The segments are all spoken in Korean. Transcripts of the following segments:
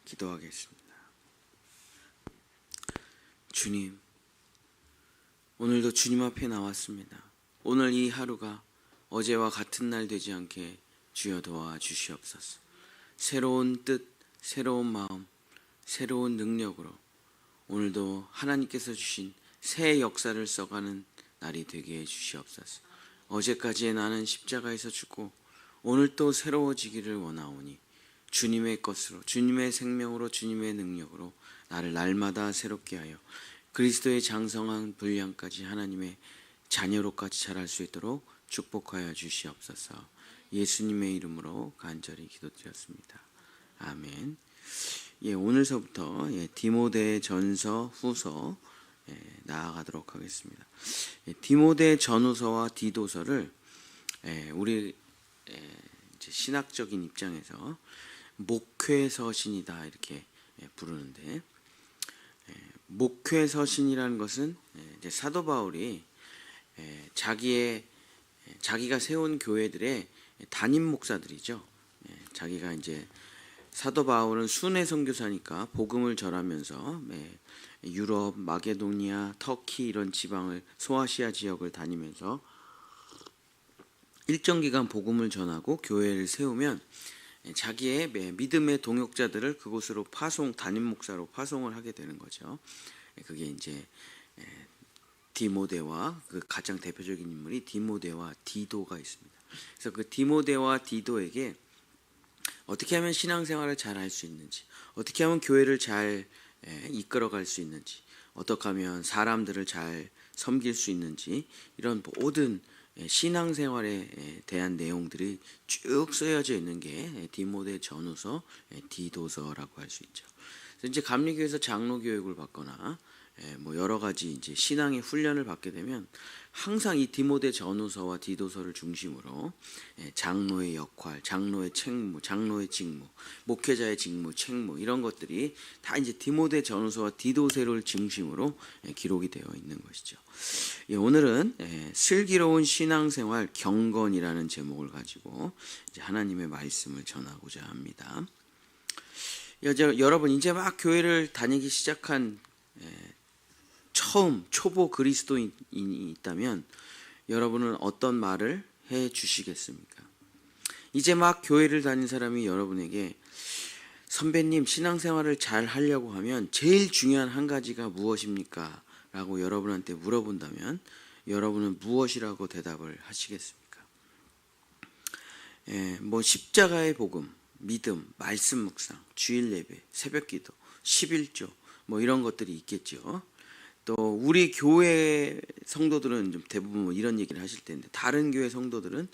기도하겠습니다. 주님, 오늘도 주님 앞에 나왔습니다. 오늘 이 하루가 어제와 같은 날 되지 않게 주여 도와주시옵소서. 새로운 뜻, 새로운 마음, 새로운 능력으로 오늘도 하나님께서 주신 새 역사를 써가는 날이 되게 해주시옵소서. 어제까지의 나는 십자가에서 죽고 오늘 또 새로워지기를 원하오니 주님의 것으로, 주님의 생명으로, 주님의 능력으로 나를 날마다 새롭게 하여 그리스도의 장성한 분량까지 하나님의 자녀로까지 자랄 수 있도록 축복하여 주시옵소서. 예수님의 이름으로 간절히 기도드렸습니다. 아멘. 오늘서부터 디모데 전서 후서 나아가도록 하겠습니다. 디모데 전후서와 디도서를 우리 이제 신학적인 입장에서 목회서신이다 이렇게 부르는데, 목회서신이라는 것은 이제 사도 바울이 자기가 세운 교회들의 담임 목사들이죠. 자기가 이제 사도 바울은 순회 선교사니까 복음을 전하면서 유럽, 마게도니아, 터키 이런 지방을, 소아시아 지역을 다니면서 일정 기간 복음을 전하고 교회를 세우면 자기의 믿음의 동역자들을 그곳으로 담임 목사로 파송을 하게 되는 거죠. 그게 이제 디모데와 그 가장 대표적인 인물이 디모데와 디도가 있습니다. 그래서 그 디모데와 디도에게 어떻게 하면 신앙생활을 잘 할 수 있는지, 어떻게 하면 교회를 잘 이끌어갈 수 있는지, 어떻게 하면 사람들을 잘 섬길 수 있는지, 이런 모든 신앙생활에 대한 내용들이 쭉 쓰여져 있는 게 디모데 전후서, 디도서라고 할 수 있죠. 그래서 이제 감리교에서 장로 교육을 받거나 여러 가지 이제 신앙의 훈련을 받게 되면 항상 이 디모데 전후서와 디도서를 중심으로 장로의 역할, 장로의 책무, 장로의 직무, 목회자의 직무, 책무 이런 것들이 다 이제 디모데 전후서와 디도서를 중심으로 기록이 되어 있는 것이죠. 오늘은 슬기로운 신앙생활 경건이라는 제목을 가지고 이제 하나님의 말씀을 전하고자 합니다. 여러분 이제 막 교회를 다니기 시작한 처음 초보 그리스도인이 있다면 여러분은 어떤 말을 해 주시겠습니까? 이제 막 교회를 다닌 사람이 여러분에게 선배님 신앙생활을 잘 하려고 하면 제일 중요한 한 가지가 무엇입니까? 라고 여러분한테 물어본다면 여러분은 무엇이라고 대답을 하시겠습니까? 십자가의 복음, 믿음, 말씀 묵상, 주일 예배, 새벽 기도, 11조 이런 것들이 있겠죠. 또 우리 교회 성도들은 좀 대부분 이런 얘기를 하실 텐데, 다른 교회 성도들은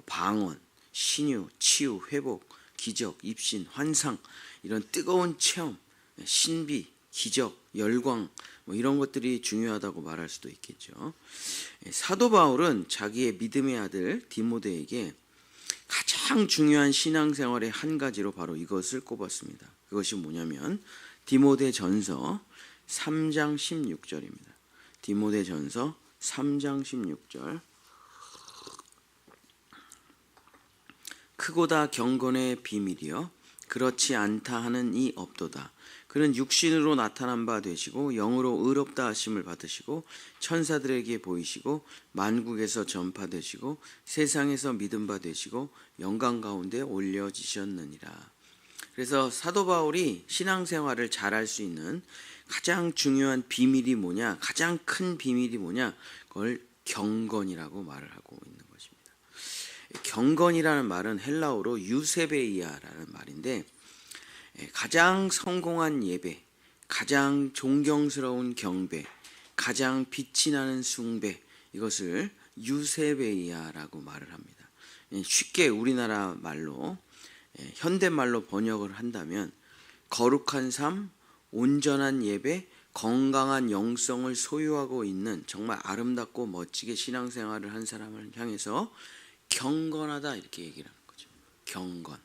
방언, 신유, 치유, 회복, 기적, 입신, 환상 이런 뜨거운 체험, 신비, 기적, 열광 이런 것들이 중요하다고 말할 수도 있겠죠. 사도 바울은 자기의 믿음의 아들 디모데에게 가장 중요한 신앙생활의 한 가지로 바로 이것을 꼽았습니다. 그것이 뭐냐면 디모데 전서 3장 16절입니다. 디모데 전서 3장 16절. 크고다 경건의 비밀이여 그렇지 않다 하는 이 없도다. 그는 육신으로 나타난 바 되시고 영으로 의롭다 하심을 받으시고 천사들에게 보이시고 만국에서 전파되시고 세상에서 믿음 바 되시고 영광 가운데 올려지셨느니라. 그래서 사도 바울이 신앙생활을 잘할 수 있는 가장 중요한 비밀이 뭐냐, 가장 큰 비밀이 뭐냐, 그걸 경건이라고 말을 하고 있는 것입니다. 경건이라는 말은 헬라어로 유세베이아라는 말인데, 가장 성공한 예배, 가장 존경스러운 경배, 가장 빛이 나는 숭배, 이것을 유세베이아라고 말을 합니다. 쉽게 우리나라 말로, 현대말로 번역을 한다면 거룩한 삶, 온전한 예배, 건강한 영성을 소유하고 있는 정말 아름답고 멋지게 신앙생활을 한 사람을 향해서 경건하다 이렇게 얘기를 하는 거죠. 경건.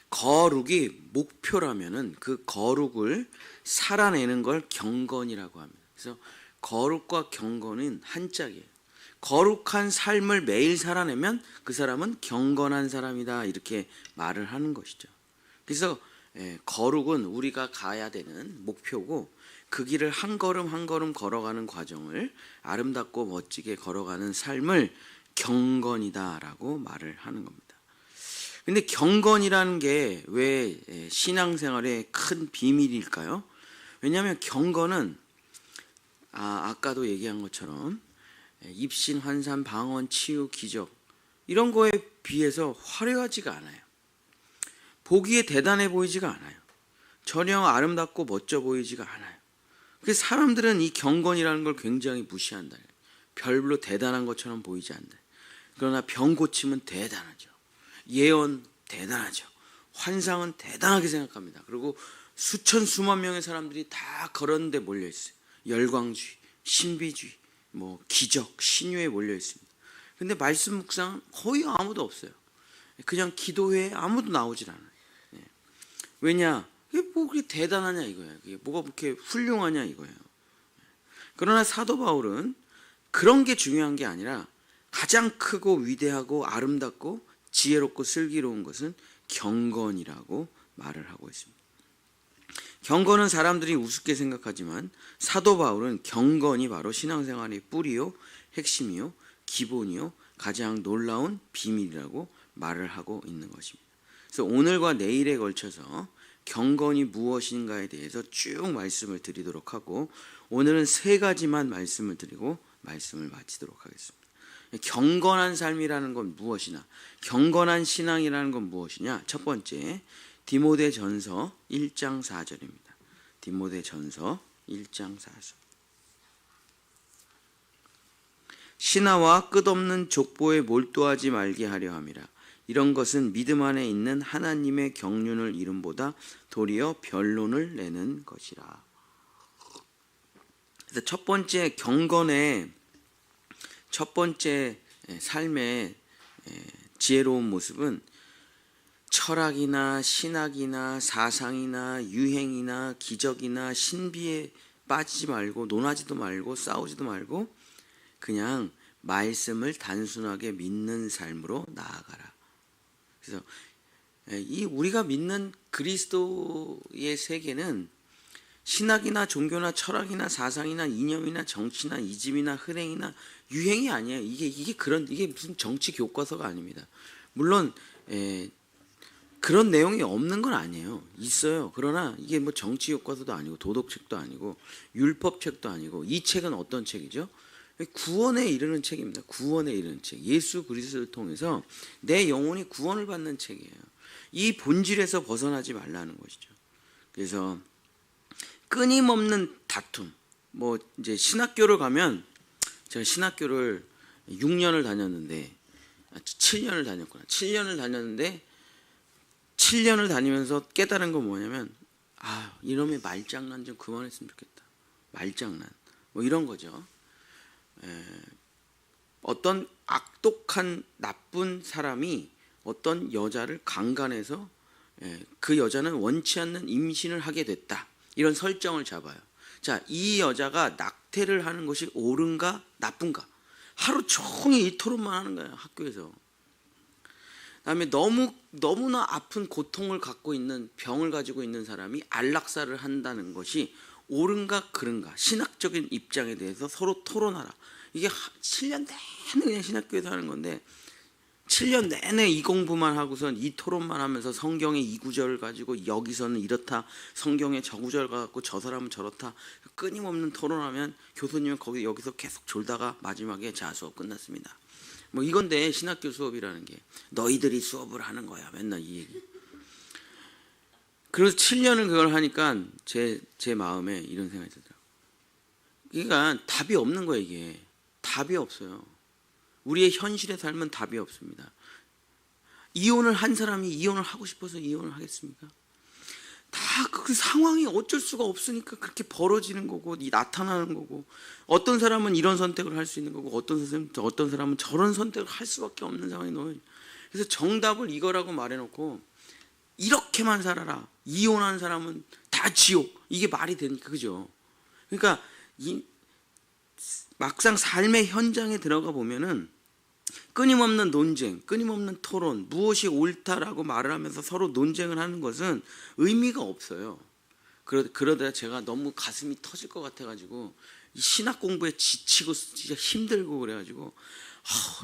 거룩이 목표라면은 그 거룩을 살아내는 걸 경건이라고 합니다. 그래서 거룩과 경건은 한 짝이에요. 거룩한 삶을 매일 살아내면 그 사람은 경건한 사람이다 이렇게 말을 하는 것이죠. 그래서 거룩은 우리가 가야 되는 목표고 그 길을 한 걸음 한 걸음 걸어가는 과정을 아름답고 멋지게 걸어가는 삶을 경건이다라고 말을 하는 겁니다. 근데 경건이라는 게 왜 신앙생활의 큰 비밀일까요? 왜냐하면 경건은 아까도 얘기한 것처럼 입신, 환산, 방언, 치유, 기적 이런 거에 비해서 화려하지가 않아요. 보기에 대단해 보이지가 않아요. 전혀 아름답고 멋져 보이지가 않아요. 그래서 사람들은 이 경건이라는 걸 굉장히 무시한다. 별로 대단한 것처럼 보이지 않는다. 그러나 병 고침은 대단하죠. 예언 대단하죠. 환상은 대단하게 생각합니다. 그리고 수천 수만 명의 사람들이 다 그런 데 몰려 있어요. 열광주의, 신비주의, 기적, 신유에 몰려 있습니다. 근데 말씀 묵상 거의 아무도 없어요. 그냥 기도회에 아무도 나오질 않아요. 왜냐? 그게 뭐 그렇게 대단하냐 이거예요. 그게 뭐가 그렇게 훌륭하냐 이거예요. 그러나 사도 바울은 그런 게 중요한 게 아니라 가장 크고 위대하고 아름답고 지혜롭고 슬기로운 것은 경건이라고 말을 하고 있습니다. 경건은 사람들이 우습게 생각하지만 사도 바울은 경건이 바로 신앙생활의 뿌리요, 핵심이요, 기본이요, 가장 놀라운 비밀이라고 말을 하고 있는 것입니다. 그래서 오늘과 내일에 걸쳐서 경건이 무엇인가에 대해서 쭉 말씀을 드리도록 하고 오늘은 3가지만 말씀을 드리고 말씀을 마치도록 하겠습니다. 경건한 삶이라는 건 무엇이냐? 경건한 신앙이라는 건 무엇이냐? 첫 번째, 디모데전서 1장 4절입니다. 디모데전서 1장 4절. 신하와 끝없는 족보에 몰두하지 말게 하려 함이라. 이런 것은 믿음 안에 있는 하나님의 경륜을 이름보다 도리어 변론을 내는 것이라. 그래서 첫 번째 경건의 첫 번째 삶의 지혜로운 모습은 철학이나 신학이나 사상이나 유행이나 기적이나 신비에 빠지지 말고 논하지도 말고 싸우지도 말고 그냥 말씀을 단순하게 믿는 삶으로 나아가라. 그래서 이 우리가 믿는 그리스도의 세계는 신학이나 종교나 철학이나 사상이나 이념이나 정치나 이즘이나 흔행이나 유행이 아니에요. 이게 무슨 정치 교과서가 아닙니다. 물론 그런 내용이 없는 건 아니에요. 있어요. 그러나 이게 뭐 정치 교과서도 아니고 도덕책도 아니고 율법책도 아니고 이 책은 어떤 책이죠? 구원에 이르는 책입니다. 구원에 이르는 책. 예수 그리스도를 통해서 내 영혼이 구원을 받는 책이에요. 이 본질에서 벗어나지 말라는 것이죠. 그래서 끊임없는 다툼. 이제 신학교를 가면 제가 신학교를 6년을 다녔는데 7년을 다녔구나. 7년을 다녔는데 7년을 다니면서 깨달은 건 뭐냐면 이놈의 말장난 좀 그만했으면 좋겠다. 말장난. 이런 거죠. 어떤 악독한 나쁜 사람이 어떤 여자를 강간해서 그 여자는 원치 않는 임신을 하게 됐다. 이런 설정을 잡아요. 자, 이 여자가 낙태를 하는 것이 옳은가 나쁜가? 하루 종일 이 토론만 하는 거예요. 학교에서. 그다음에 너무나 아픈 고통을 갖고 있는 병을 가지고 있는 사람이 안락사를 한다는 것이 옳은가 그른가 신학적인 입장에 대해서 서로 토론하라. 이게 7년 내내 그냥 신학교에서 하는 건데 7년 내내 이 공부만 하고선 이 토론만 하면서 성경의 이 구절을 가지고 여기서는 이렇다, 성경의 저 구절 갖고 저 사람은 저렇다, 끊임없는 토론하면 교수님은 여기서 계속 졸다가 마지막에 자 수업 끝났습니다. 이건데 신학교 수업이라는 게 너희들이 수업을 하는 거야. 맨날 이 얘기. 그래서 7년을 그걸 하니까 제 마음에 이런 생각이 들더라고요. 그러니까 답이 없는 거예요. 이게 답이 없어요. 우리의 현실의 삶은 답이 없습니다. 이혼을 한 사람이 이혼을 하고 싶어서 이혼을 하겠습니까? 다 그 상황이 어쩔 수가 없으니까 그렇게 벌어지는 거고 나타나는 거고 어떤 사람은 이런 선택을 할 수 있는 거고 어떤 사람은 저런 선택을 할 수밖에 없는 상황이 너무. 그래서 정답을 이거라고 말해놓고 이렇게만 살아라. 이혼한 사람은 다 지옥. 이게 말이 되니까 그죠? 그러니까 막상 삶의 현장에 들어가 보면은 끊임없는 논쟁, 끊임없는 토론, 무엇이 옳다라고 말을 하면서 서로 논쟁을 하는 것은 의미가 없어요. 그러다 제가 너무 가슴이 터질 것 같아가지고 신학 공부에 지치고 진짜 힘들고 그래가지고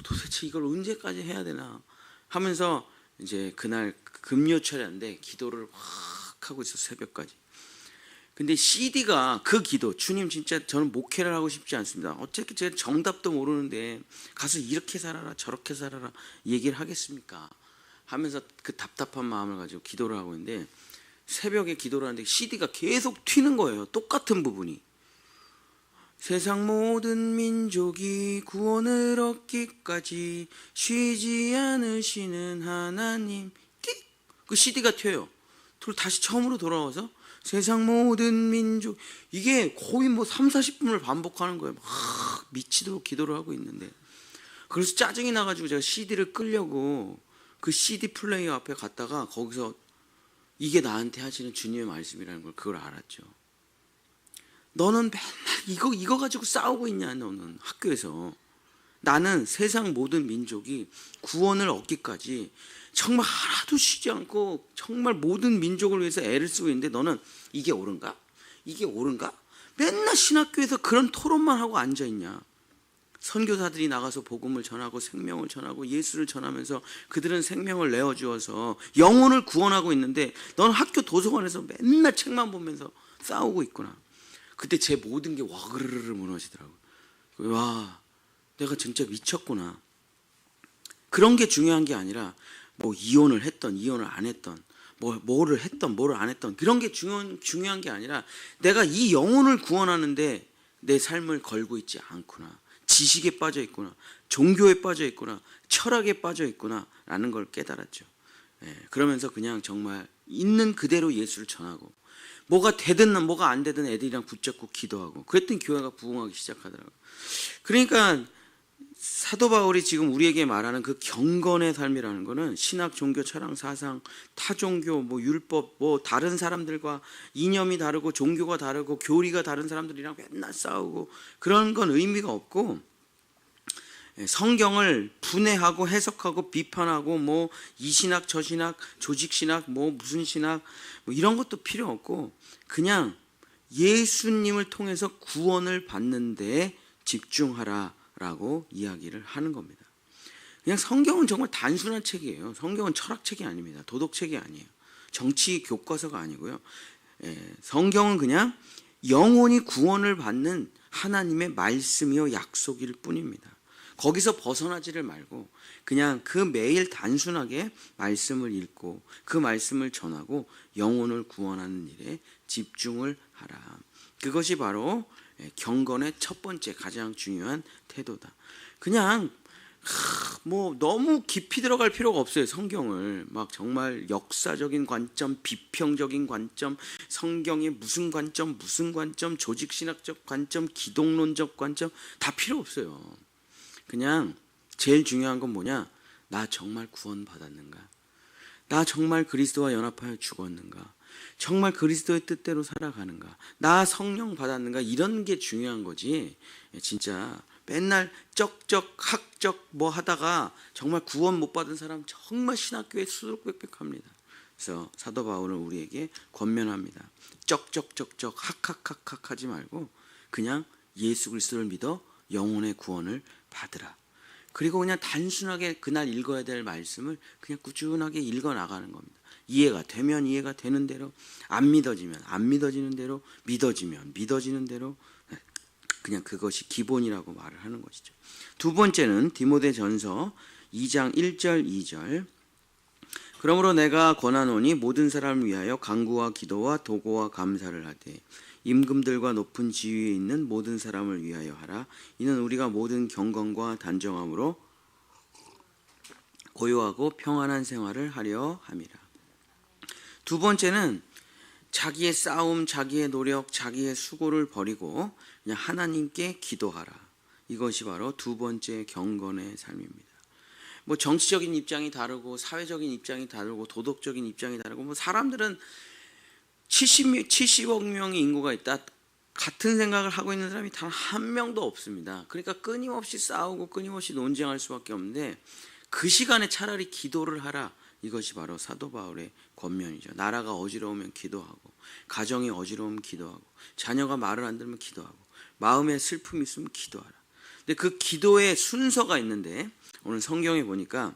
도대체 이걸 언제까지 해야 되나 하면서 이제 그날 금요철이었는데 기도를 확 하고 있어, 새벽까지. 근데 CD가 그 기도, 주님 진짜 저는 목회를 하고 싶지 않습니다. 어차피 제가 정답도 모르는데 가서 이렇게 살아라 저렇게 살아라 얘기를 하겠습니까? 하면서 그 답답한 마음을 가지고 기도를 하고 있는데 새벽에 기도를 하는데 CD가 계속 튀는 거예요. 똑같은 부분이. 세상 모든 민족이 구원을 얻기까지 쉬지 않으시는 하나님. 띡! 그 CD가 튀어요. 다시 처음으로 돌아와서 세상 모든 민족, 이게 거의 뭐 3, 40분을 반복하는 거예요. 막 미치도록 기도를 하고 있는데, 그래서 짜증이 나가지고 제가 CD를 끌려고 그 CD 플레이어 앞에 갔다가 거기서 이게 나한테 하시는 주님의 말씀이라는 걸 그걸 알았죠. 너는 맨날 이거 가지고 싸우고 있냐, 너는 학교에서. 나는 세상 모든 민족이 구원을 얻기까지 정말 하나도 쉬지 않고 정말 모든 민족을 위해서 애를 쓰고 있는데 너는 이게 옳은가? 이게 옳은가? 맨날 신학교에서 그런 토론만 하고 앉아있냐. 선교사들이 나가서 복음을 전하고 생명을 전하고 예수를 전하면서 그들은 생명을 내어주어서 영혼을 구원하고 있는데 넌 학교 도서관에서 맨날 책만 보면서 싸우고 있구나. 그때 제 모든 게 와그르르 무너지더라고요. 와, 내가 진짜 미쳤구나. 그런 게 중요한 게 아니라 뭐 이혼을 했던 이혼을 안 했던 뭐를 했던 뭐를 안 했던 그런 게 중요한 게 아니라 내가 이 영혼을 구원하는데 내 삶을 걸고 있지 않구나. 지식에 빠져 있구나. 종교에 빠져 있구나. 철학에 빠져 있구나 라는 걸 깨달았죠. 그러면서 그냥 정말 있는 그대로 예수를 전하고 뭐가 되든 뭐가 안 되든 애들이랑 붙잡고 기도하고 그랬더니 교회가 부흥하기 시작하더라고요. 그러니까 사도 바울이 지금 우리에게 말하는 그 경건의 삶이라는 거는 신학, 종교, 철학, 사상, 타종교, 뭐 율법, 뭐 다른 사람들과 이념이 다르고 종교가 다르고 교리가 다른 사람들이랑 맨날 싸우고 그런 건 의미가 없고 성경을 분해하고 해석하고 비판하고 뭐 이 신학 저 신학 조직 신학 뭐 무슨 신학 뭐 이런 것도 필요 없고 그냥 예수님을 통해서 구원을 받는 데에 집중하라라고 이야기를 하는 겁니다. 그냥 성경은 정말 단순한 책이에요. 성경은 철학책이 아닙니다. 도덕책이 아니에요. 정치 교과서가 아니고요. 성경은 그냥 영혼이 구원을 받는 하나님의 말씀이요 약속일 뿐입니다. 거기서 벗어나지를 말고 그냥 그 매일 단순하게 말씀을 읽고 그 말씀을 전하고 영혼을 구원하는 일에 집중을 하라. 그것이 바로 경건의 첫 번째 가장 중요한 태도다. 그냥 뭐 너무 깊이 들어갈 필요가 없어요. 성경을 막 정말 역사적인 관점, 비평적인 관점, 성경의 무슨 관점, 조직신학적 관점, 기독론적 관점 다 필요 없어요. 그냥 제일 중요한 건 뭐냐? 나 정말 구원받았는가? 나 정말 그리스도와 연합하여 죽었는가? 정말 그리스도의 뜻대로 살아가는가? 나 성령 받았는가? 이런 게 중요한 거지. 진짜 맨날 쩍쩍 학적 뭐 하다가 정말 구원 못 받은 사람 정말 신학교에 수두룩빽빽합니다. 그래서 사도 바울은 우리에게 권면합니다. 쩍쩍쩍쩍 학학학학 하지 말고 그냥 예수 그리스도를 믿어 영혼의 구원을 받으라. 그리고 그냥 단순하게 그날 읽어야 될 말씀을 그냥 꾸준하게 읽어 나가는 겁니다. 이해가 되면 이해가 되는 대로, 안 믿어지면 안 믿어지는 대로, 믿어지면 믿어지는 대로 그냥 그것이 기본이라고 말을 하는 것이죠. 두 번째는 디모데전서 2장 1절 2절. 그러므로 내가 권하노니 모든 사람을 위하여 간구와 기도와 도고와 감사를 하되 임금들과 높은 지위에 있는 모든 사람을 위하여 하라. 이는 우리가 모든 경건과 단정함으로 고요하고 평안한 생활을 하려 함이라. 두 번째는 자기의 싸움, 자기의 노력, 자기의 수고를 버리고 그냥 하나님께 기도하라. 이것이 바로 두 번째 경건의 삶입니다. 뭐 정치적인 입장이 다르고 사회적인 입장이 다르고 도덕적인 입장이 다르고 뭐 사람들은 70억 명의 인구가 있다. 같은 생각을 하고 있는 사람이 단 한 명도 없습니다. 그러니까 끊임없이 싸우고 끊임없이 논쟁할 수밖에 없는데 그 시간에 차라리 기도를 하라. 이것이 바로 사도 바울의 권면이죠. 나라가 어지러우면 기도하고, 가정이 어지러우면 기도하고, 자녀가 말을 안 들으면 기도하고, 마음에 슬픔이 있으면 기도하라. 근데 그 기도의 순서가 있는데 오늘 성경에 보니까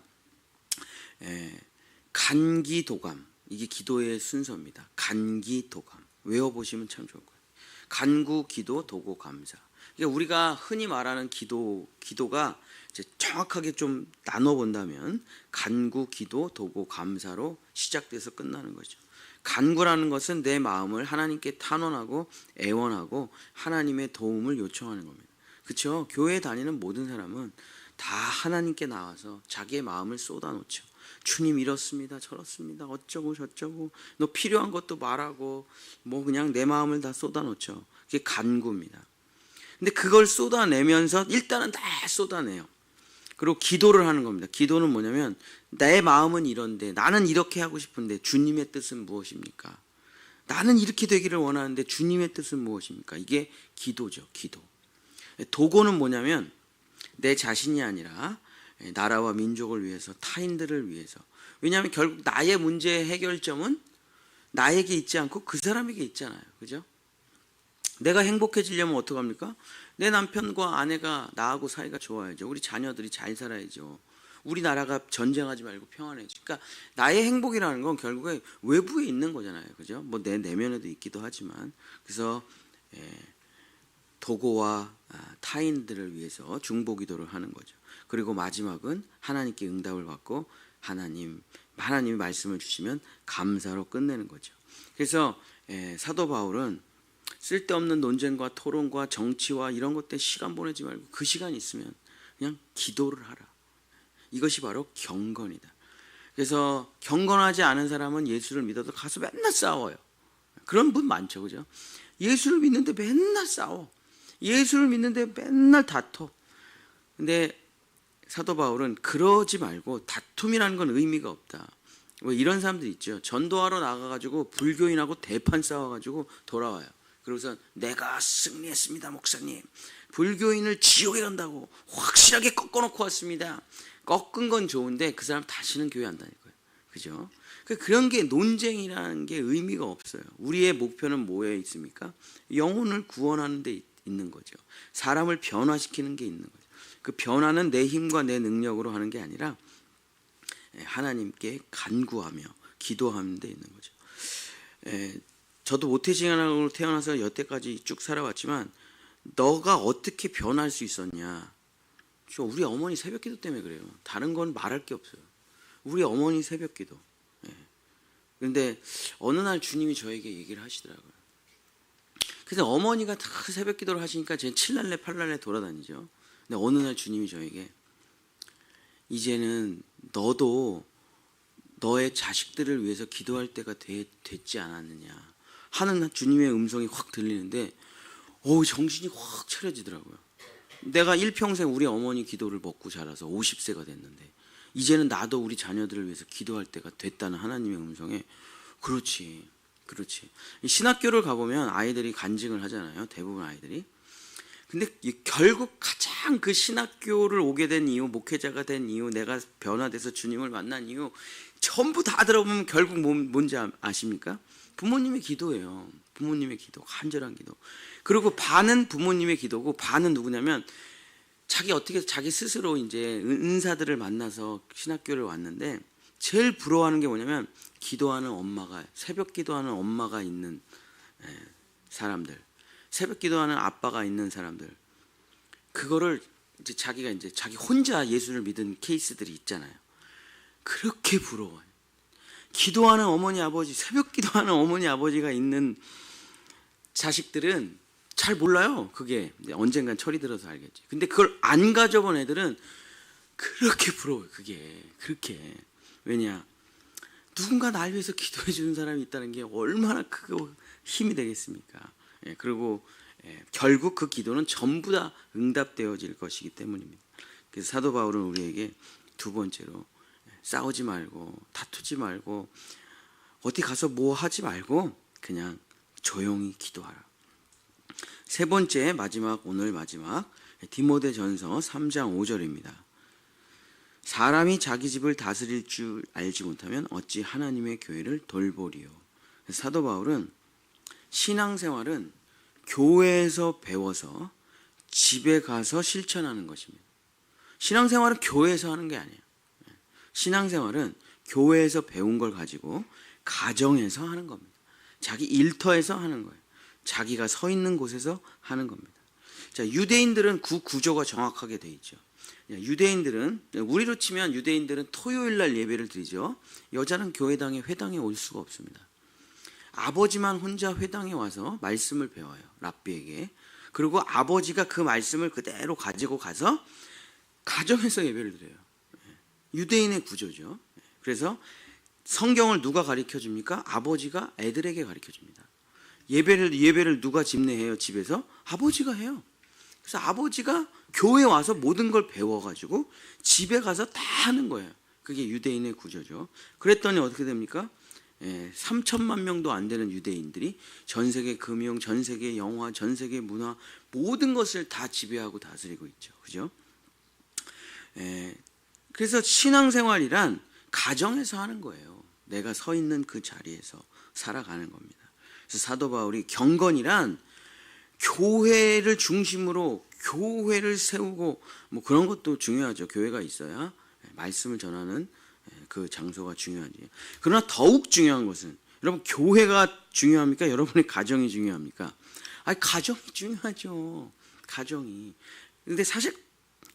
간기도감, 이게 기도의 순서입니다. 간기도감 외워보시면 참 좋을 거예요. 간구, 기도, 도고, 감사. 그러니까 우리가 흔히 말하는 기도가 이제 정확하게 좀 나눠 본다면 간구, 기도, 도고, 감사로 시작돼서 끝나는 거죠. 간구라는 것은 내 마음을 하나님께 탄원하고 애원하고 하나님의 도움을 요청하는 겁니다. 그렇죠? 교회에 다니는 모든 사람은 다 하나님께 나와서 자기의 마음을 쏟아놓죠. 주님 이렇습니다, 저렇습니다, 어쩌고 저쩌고, 너 필요한 것도 말하고 뭐 그냥 내 마음을 다 쏟아놓죠. 그게 간구입니다. 근데 그걸 쏟아내면서 일단은 다 쏟아내요. 그리고 기도를 하는 겁니다. 기도는 뭐냐면 내 마음은 이런데 나는 이렇게 하고 싶은데 주님의 뜻은 무엇입니까? 나는 이렇게 되기를 원하는데 주님의 뜻은 무엇입니까? 이게 기도죠. 기도. 도고는 뭐냐면 내 자신이 아니라 나라와 민족을 위해서, 타인들을 위해서. 왜냐하면 결국 나의 문제의 해결점은 나에게 있지 않고 그 사람에게 있잖아요. 그죠? 내가 행복해지려면 어떡합니까? 내 남편과 아내가 나하고 사이가 좋아야죠. 우리 자녀들이 잘 살아야죠. 우리나라가 전쟁하지 말고 평안해지죠. 그러니까 나의 행복이라는 건 결국에 외부에 있는 거잖아요. 그죠? 뭐 내 내면에도 있기도 하지만. 그래서 도고와 타인들을 위해서 중보기도를 하는 거죠. 그리고 마지막은 하나님께 응답을 받고 하나님이 말씀을 주시면 감사로 끝내는 거죠. 그래서 사도 바울은 쓸데없는 논쟁과 토론과 정치와 이런 것 때문에 시간 보내지 말고 그 시간 있으면 그냥 기도를 하라. 이것이 바로 경건이다. 그래서 경건하지 않은 사람은 예수를 믿어도 가서 맨날 싸워요. 그런 분 많죠. 그죠? 예수를 믿는데 맨날 싸워. 예수를 믿는데 맨날 다퉈. 근데 사도 바울은 그러지 말고 다툼이라는 건 의미가 없다. 뭐 이런 사람들 있죠. 전도하러 나가가지고 불교인하고 대판 싸워가지고 돌아와요. 그러고서 내가 승리했습니다, 목사님. 불교인을 지옥에 간다고 확실하게 꺾어놓고 왔습니다. 꺾은 건 좋은데 그 사람 다시는 교회 안 다닐 거예요. 그죠? 그런 게 논쟁이라는 게 의미가 없어요. 우리의 목표는 뭐에 있습니까? 영혼을 구원하는 데 있는 거죠. 사람을 변화시키는 게 있는 거죠. 그 변화는 내 힘과 내 능력으로 하는 게 아니라 하나님께 간구하며 기도하는 데 있는 거죠. 저도 모태신앙으로 태어나서 여태까지 쭉 살아왔지만 너가 어떻게 변할 수 있었냐. 우리 어머니 새벽기도 때문에 그래요. 다른 건 말할 게 없어요. 우리 어머니 새벽기도. 그런데 어느 날 주님이 저에게 얘기를 하시더라고요. 그래서 어머니가 다 새벽기도를 하시니까 제 7날래 8날래 돌아다니죠. 근데 어느 날 주님이 저에게 이제는 너도 너의 자식들을 위해서 기도할 때가 됐지 않았느냐 하는 주님의 음성이 확 들리는데 정신이 확 차려지더라고요. 내가 일평생 우리 어머니 기도를 먹고 자라서 50세가 됐는데 이제는 나도 우리 자녀들을 위해서 기도할 때가 됐다는 하나님의 음성에 그렇지. 신학교를 가보면 아이들이 간증을 하잖아요. 대부분 아이들이. 근데 결국 가장 그 신학교를 오게 된 이유, 목회자가 된 이유, 내가 변화돼서 주님을 만난 이유 전부 다 들어보면 결국 뭔지 아십니까? 부모님의 기도예요. 부모님의 기도, 간절한 기도. 그리고 반은 부모님의 기도고 반은 누구냐면 자기 스스로 이제 은사들을 만나서 신학교를 왔는데 제일 부러워하는 게 뭐냐면 기도하는 엄마가, 새벽 기도하는 엄마가 있는 사람들, 새벽 기도하는 아빠가 있는 사람들. 그거를 이제 자기가 자기 혼자 예수를 믿은 케이스들이 있잖아요. 그렇게 부러워요. 기도하는 어머니 아버지, 새벽 기도하는 어머니 아버지가 있는 자식들은 잘 몰라요. 그게 언젠간 철이 들어서 알겠지. 근데 그걸 안 가져본 애들은 그렇게 부러워요. 그게 그렇게. 왜냐? 누군가 날 위해서 기도해 주는 사람이 있다는 게 얼마나 크고 힘이 되겠습니까? 그리고 결국 그 기도는 전부 다 응답되어질 것이기 때문입니다. 그래서 사도 바울은 우리에게 두 번째로 싸우지 말고 다투지 말고 어디 가서 뭐 하지 말고 그냥 조용히 기도하라. 세 번째 오늘 마지막 디모데전서 3장 5절입니다. 사람이 자기 집을 다스릴 줄 알지 못하면 어찌 하나님의 교회를 돌보리요. 사도 바울은 신앙생활은 교회에서 배워서 집에 가서 실천하는 것입니다. 신앙생활은 교회에서 하는 게 아니에요. 신앙생활은 교회에서 배운 걸 가지고 가정에서 하는 겁니다. 자기 일터에서 하는 거예요. 자기가 서 있는 곳에서 하는 겁니다. 자, 유대인들은 구조가 정확하게 돼 있죠. 유대인들은, 우리로 치면 유대인들은 토요일 날 예배를 드리죠. 여자는 회당에 올 수가 없습니다. 아버지만 혼자 회당에 와서 말씀을 배워요. 랍비에게. 그리고 아버지가 그 말씀을 그대로 가지고 가서 가정에서 예배를 드려요. 유대인의 구조죠. 그래서 성경을 누가 가르쳐 줍니까? 아버지가 애들에게 가르쳐 줍니다. 예배를 누가 집례해요? 집에서? 아버지가 해요. 그래서 아버지가 교회에 와서 모든 걸 배워가지고 집에 가서 다 하는 거예요. 그게 유대인의 구조죠. 그랬더니 어떻게 됩니까? 3천만 명도 안 되는 유대인들이 전 세계 금융, 전 세계 영화, 전 세계 문화 모든 것을 다 지배하고 다스리고 있죠. 그죠? 그래서 신앙생활이란 가정에서 하는 거예요. 내가 서 있는 그 자리에서 살아가는 겁니다. 그래서 사도 바울이 경건이란 교회를 중심으로 교회를 세우고 뭐 그런 것도 중요하죠. 교회가 있어야 말씀을 전하는 그 장소가 중요하지. 그러나 더욱 중요한 것은 여러분 교회가 중요합니까? 여러분의 가정이 중요합니까? 가정이 중요하죠. 가정이. 근데 사실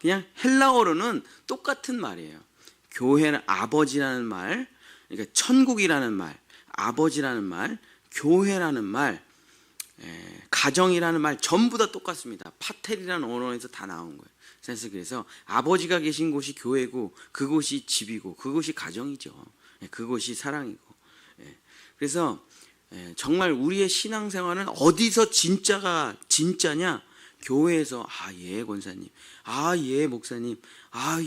그냥 헬라어로는 똑같은 말이에요. 교회는 아버지라는 말, 그러니까 천국이라는 말, 아버지라는 말, 교회라는 말, 가정이라는 말 전부 다 똑같습니다. 파텔이라는 언어에서 다 나온 거예요. 그래서 아버지가 계신 곳이 교회고 그곳이 집이고 그곳이 가정이죠. 그곳이 사랑이고. 그래서 정말 우리의 신앙생활은 어디서 진짜냐? 교회에서 예 권사님, 예 목사님,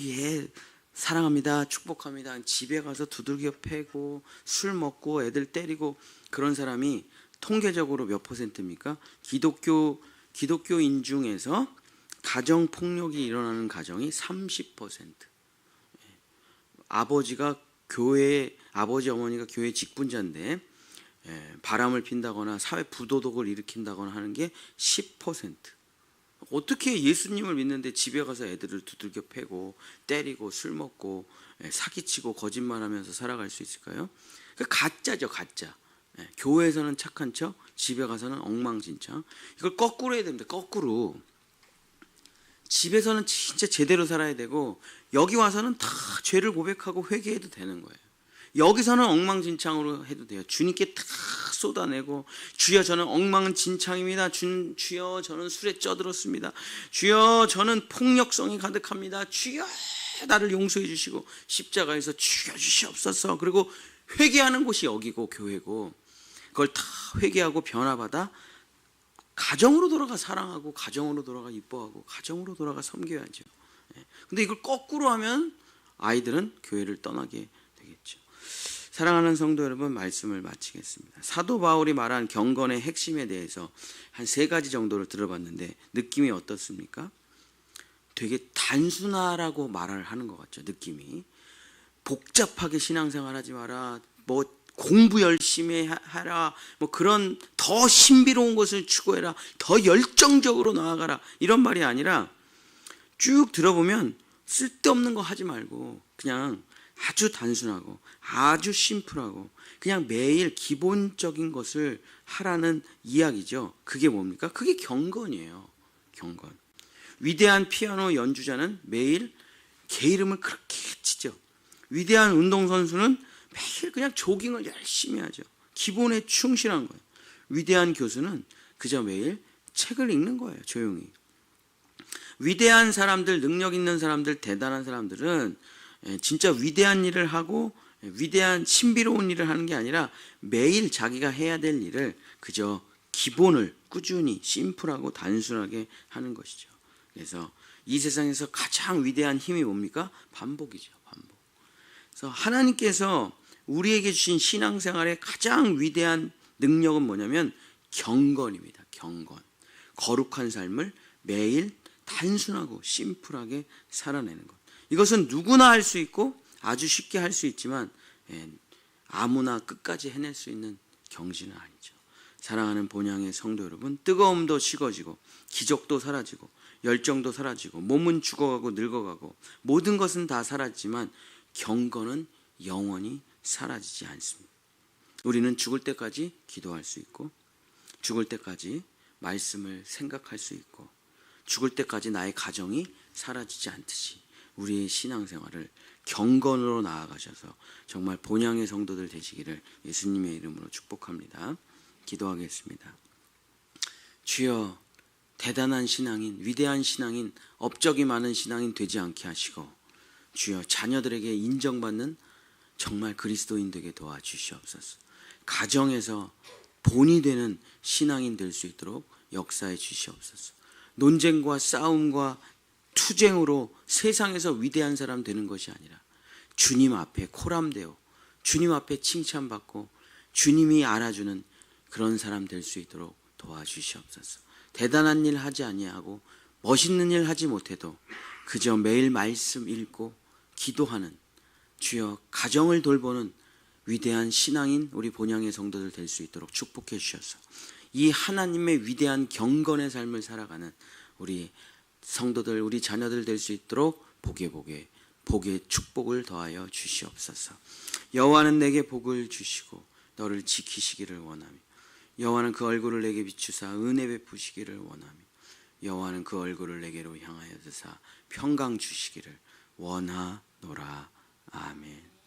예 사랑합니다, 축복합니다. 집에 가서 두들겨 패고 술 먹고 애들 때리고 그런 사람이 통계적으로 몇 %입니까? 기독교인 중에서 가정 폭력이 일어나는 가정이 30%. 아버지 어머니가 교회 직분자인데 바람을 핀다거나 사회 부도덕을 일으킨다거나 하는 게 10%. 어떻게 예수님을 믿는데 집에 가서 애들을 두들겨 패고 때리고 술 먹고 사기치고 거짓말하면서 살아갈 수 있을까요? 가짜죠, 가짜. 교회에서는 착한 척, 집에 가서는 엉망진창. 이걸 거꾸로 해야 됩니다. 거꾸로. 집에서는 진짜 제대로 살아야 되고 여기 와서는 다 죄를 고백하고 회개해도 되는 거예요. 여기서는 엉망진창으로 해도 돼요. 주님께 다 쏟아내고 주여 저는 엉망진창입니다. 주여 저는 술에 쪄들었습니다. 주여 저는 폭력성이 가득합니다. 주여 나를 용서해 주시고 십자가에서 죽여주시옵소서. 그리고 회개하는 곳이 여기고 교회고 그걸 다 회개하고 변화받아 가정으로 돌아가 사랑하고 가정으로 돌아가 이뻐하고 가정으로 돌아가 섬겨야죠. 근데 이걸 거꾸로 하면 아이들은 교회를 떠나게 되겠죠. 사랑하는 성도 여러분, 말씀을 마치겠습니다. 사도 바울이 말한 경건의 핵심에 대해서 한 3가지 정도를 들어봤는데 느낌이 어떻습니까? 되게 단순하라고 말을 하는 것 같죠. 느낌이 복잡하게 신앙생활하지 마라, 뭐 공부 열심히 하라, 뭐 그런 더 신비로운 것을 추구해라, 더 열정적으로 나아가라, 이런 말이 아니라 쭉 들어보면 쓸데없는 거 하지 말고 그냥 아주 단순하고 아주 심플하고 그냥 매일 기본적인 것을 하라는 이야기죠. 그게 뭡니까? 그게 경건이에요. 경건. 위대한 피아노 연주자는 매일 개 이름을 그렇게 치죠. 위대한 운동선수는 매일 그냥 조깅을 열심히 하죠. 기본에 충실한 거예요. 위대한 교수는 그저 매일 책을 읽는 거예요. 조용히. 위대한 사람들, 능력 있는 사람들, 대단한 사람들은 진짜 위대한 일을 하고 위대한 신비로운 일을 하는 게 아니라 매일 자기가 해야 될 일을 그저 기본을 꾸준히 심플하고 단순하게 하는 것이죠. 그래서 이 세상에서 가장 위대한 힘이 뭡니까? 반복이죠. 반복. 그래서 하나님께서 우리에게 주신 신앙생활의 가장 위대한 능력은 뭐냐면 경건입니다. 경건. 거룩한 삶을 매일 단순하고 심플하게 살아내는 것. 이것은 누구나 할 수 있고 아주 쉽게 할 수 있지만 아무나 끝까지 해낼 수 있는 경지는 아니죠. 사랑하는 본향의 성도 여러분, 뜨거움도 식어지고 기적도 사라지고 열정도 사라지고 몸은 죽어가고 늙어가고 모든 것은 다 사라지지만 경건은 영원히 사라지지 않습니다. 우리는 죽을 때까지 기도할 수 있고 죽을 때까지 말씀을 생각할 수 있고 죽을 때까지 나의 가정이 사라지지 않듯이 우리의 신앙생활을 경건으로 나아가셔서 정말 본향의 성도들 되시기를 예수님의 이름으로 축복합니다. 기도하겠습니다. 주여, 대단한 신앙인, 위대한 신앙인, 업적이 많은 신앙인 되지 않게 하시고 주여, 자녀들에게 인정받는 정말 그리스도인 되게 도와주시옵소서. 가정에서 본이 되는 신앙인 될 수 있도록 역사해 주시옵소서. 논쟁과 싸움과 투쟁으로 세상에서 위대한 사람 되는 것이 아니라 주님 앞에 코람되어 주님 앞에 칭찬받고 주님이 알아주는 그런 사람 될 수 있도록 도와주시옵소서. 대단한 일 하지 아니하고 멋있는 일 하지 못해도 그저 매일 말씀 읽고 기도하는 주여, 가정을 돌보는 위대한 신앙인 우리 본향의 성도들 될 수 있도록 축복해 주셔서 이 하나님의 위대한 경건의 삶을 살아가는 우리 성도들, 우리 자녀들 될 수 있도록 복의 축복을 더하여 주시옵소서. 여호와는 내게 복을 주시고 너를 지키시기를 원하며 여호와는 그 얼굴을 내게 비추사 은혜 베푸시기를 원하며 여호와는 그 얼굴을 내게로 향하여 드사 평강 주시기를 원하노라. 아멘.